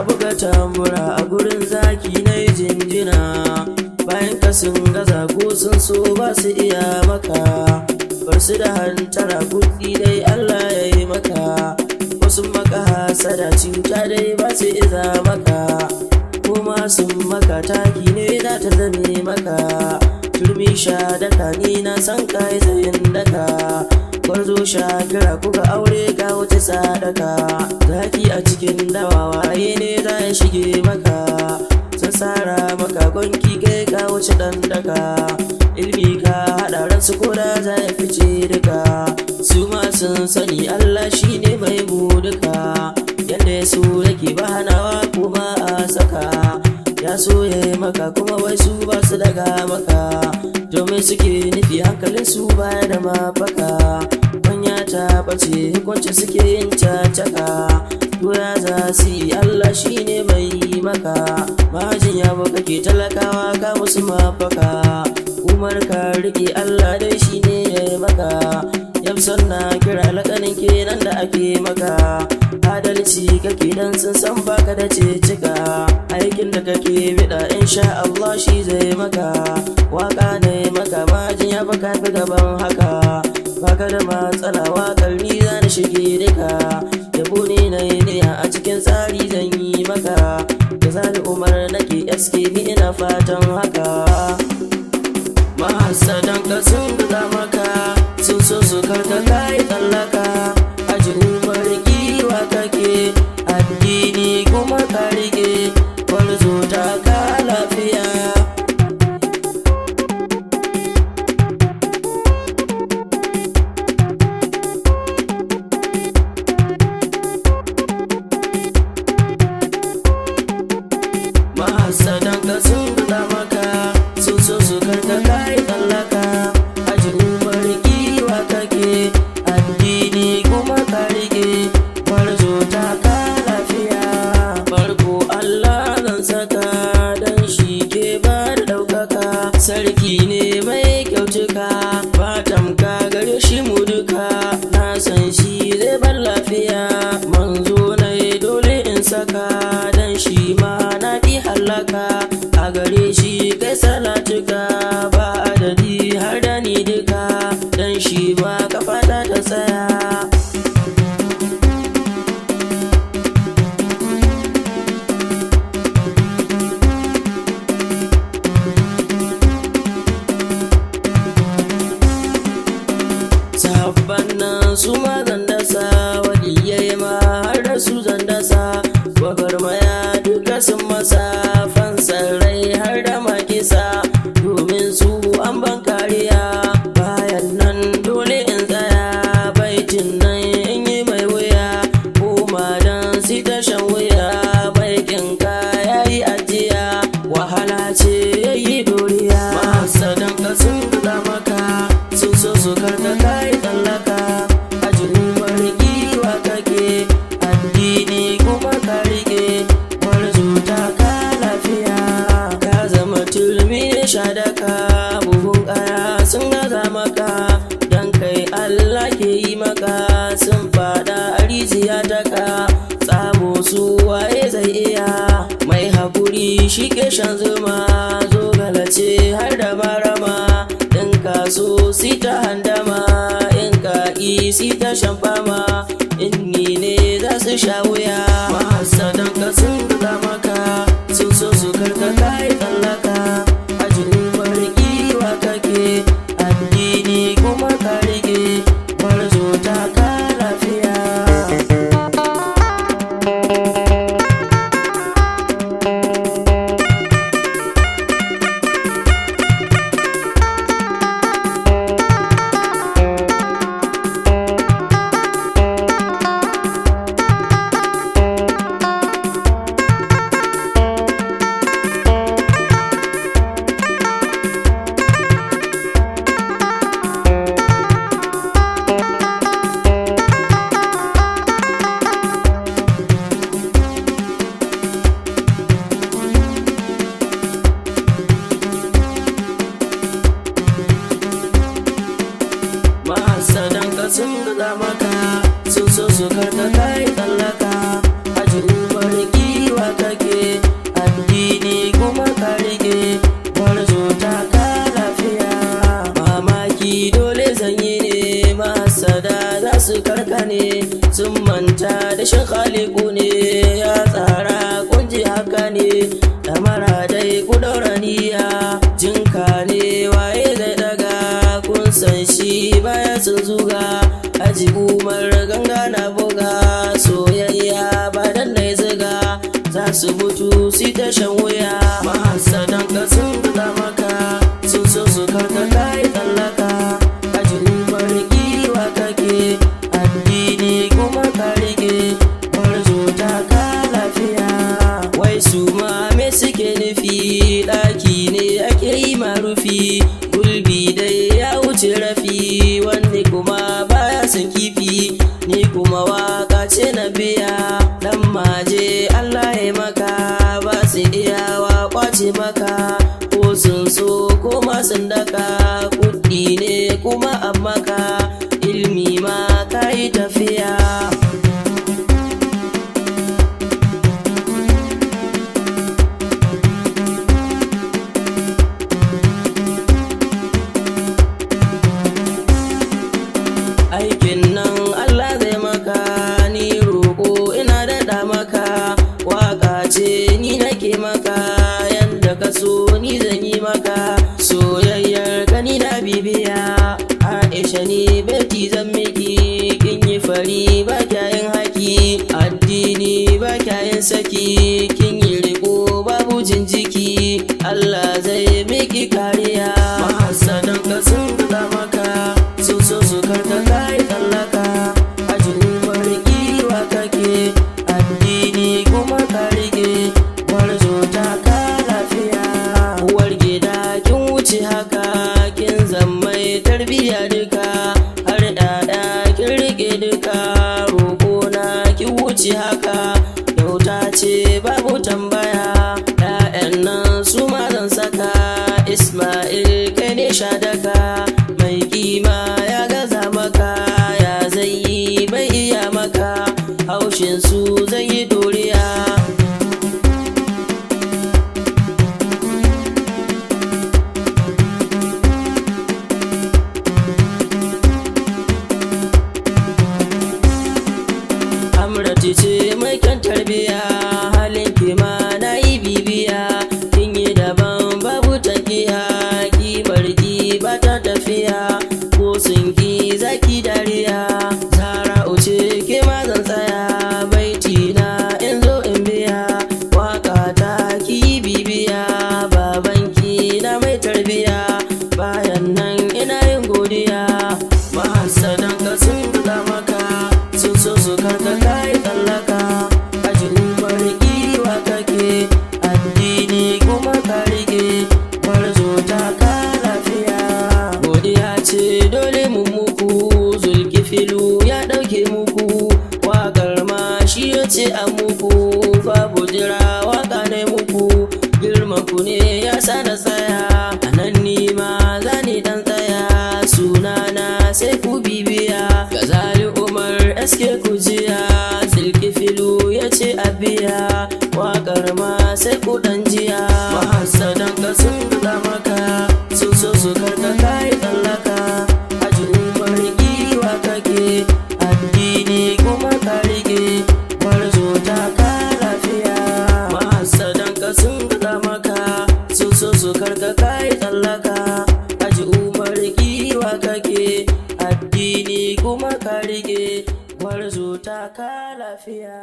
buga tambura a gurin zaki na yi jinjina. Bayan ka sun gaza ko sun so ba su iya maka, bar su da hantara kuɗi dai Allah ya yi maka. Wasu maka hasada cuta dai ba su iza maka, kuma sun maka taki ne za ta zame maka. Turmi sha daka ni na san kai tsayin daka, gwarzo sha kira kuka aure ka wuce sadaka. Zaki a cikin dawa waye ne za ya shige maka, sassara maka gonki kai ka wuce dan daka. Ilmi ka haɗa ransu ko da za ya fice duka, su ma sun sani Allah shi ne mai duka. Yanda ya so yake ba hanawa kuma a saka, ya so ya yi maka kuma wai su ba su daga maka. Domin suke nufi hankalin su baya da mafaka, manya ta bace hukunci suke yin cacaka. To ya za su yi Allah shi ne mai maka, majin yabo kake talakawa ka musu mafaka. Umar ka rike Allah dai shi ne ya yi maka, yamson na kira lakanin kenan da ake maka. Adalci kake dan sun san baka da cika, aikin da kake bida insha Allah shi zai maka. Waka ne maka majin ya baka fi gaban haka, baka da matsala wakar ni za na shige duka. Yabo ne na yi a cikin tsari zan yi maka, da zani Umar nake SK ni ina fatan haka. Mahassadan ka sun gaza maka, sun so su karka kai tsallaka. Aji Umar giwa kake, addini kuma ka rike, gwarzo ta ka lafiya. Mahassadan ka sun gaza maka, sun so su karka kai tsallaka. Aji Umar giwa kake, addini kuma ka rike, gwarzo ta ka lafiya. Farko Allah zan saka, dan shi ke ba da ɗaukaka. Sarki ne mai kyautuka, fatan ka gare shi mu duka. Na san shi zai bar lafiya, manzo na dole in saka. Dan shi ma na ki halaka, a gare shi kai salatuka. Ba adadi har da ni duka, dan shi ma kafata ta tsaya. Sahabban nan su ma zan dasa, waliyai ma har da su zan dasa. Gwagwarmaya duka sun masa, fansar rai har da makisa. Domin su an ban kariya, bayan nan dole in tsaya. Baitin nan in yi mai wuya, kuma dan si ta shan wuya. Baikin ka ya yi ajiya, wahala ce ya yi doriya. Mahassadan ka sun gaza maka, sun so su karka kai tsallaka. Aji Umar giwa kake, addini kuma ka rike, gwarzo ta ka lafiya. Ka zama turmi sha daka, buhun kaya sun gaza maka. Dan kai Allah ke yi maka, sun fada a rijiya daka. Tsamo su waye zai iya, mai haƙuri shi ke shan zuma. Zogala ce har da marama, in ka so si ta handama. In ka si ta shan fama, inni ne za su sha wuya. Mahassadan ka sun gaza maka, sun so su karka kai tsallaka. Aji Umar giwa kake, addini kuma ka rike, gwarzo ta ka lafiya. addini kuma ka rike gwarzo ta ka lafiya. Mamaki dole zanyi ne masada za su karkane sun manta da shin khaliku ne ya tsara kunji haka ne damara dai ku daura niyya jinka ne waye zai daga kun san shi baya sun zuga aji umar ganga na buga soyayya ba dan dai zuga za su mutu si ta shan wuya mahasadan ka sun guda maka sun so su karka kai tsallaka aji umar giwa kake addini kuma ka rike gwarzo ta ka lafiya. Wai su ma me suke nufi ɗaki ne ake yi marufi gulbi dai ya wuce rafi wani kuma baya sun kifi ni kuma waka ce na biya dan maje Allah ya maka ba su iyawa kwace maka ko sun so ko ma sun daka kuɗi ne kuma ammaka ilmi ma ka yi tafiya. Aikin nan Allah zai maka ni roƙo ina daɗa maka waka ce ni nake maka yanda ka so ni zan yi maka soyayyar ka ni na bibiya Aisha ni beti zan miki kin yi fari ba kyayin haki addini ba kyayin saki kin yi riko babu jinjiki Allah zai miki kariya mahasadan ka sun guda maka sun so su karka kai tsallaka aji umar giwa kake addini kuma ka rike gwarzo ta ka lafiya. Uwar gida kin wuce haka kin zammai tarbiya duka har ɗaɗa kin rike duka roƙo na kin wuce haka kyauta ce babu tambaya ƴaƴan nan su ma zan saka Ismail kai ne shadaka mai kima ya gaza maka ya zai yi bai iya maka haushin su zai yi doriya. Amrati ce mai kyan tarbiya halin kima na yi bibiya kin yi daban babu takiya kimar ki ba ta tafiya ko sun ki zaki dariya zara uce ke ma zan tsaya baiti na in zo in biya waka ta ki bibiya babanki na mai tarbiya bayan nan ina yin godiya mahasadan ka sun guda maka sun so su karka kai tsallaka aji umar giwa kake addini kuma ka rike gwarzo ta ka lafiya. Godiya ce dole mu muku zulkifilu ya ɗauke muku waƙar ma shi ya ce a muku babu jira waka ne muku girma ku ne ya sa na tsaya a nan ni ma za ni dan tsaya sunana sai ku bibiya gazali umar eske ku jiya zulkifilu ya ce a biya waƙar ma sai ku dan jiya mahasadan ka sun guda maka sun so su karka kai tsallaka aji umar giwa kake addini kuma ka rike gwarzo ta ka lafiya mahasadan ka sun guda maka sun so su karka kai tsallaka aji umar giwa kake addini kuma ka rike gwarzo ta ka lafiya.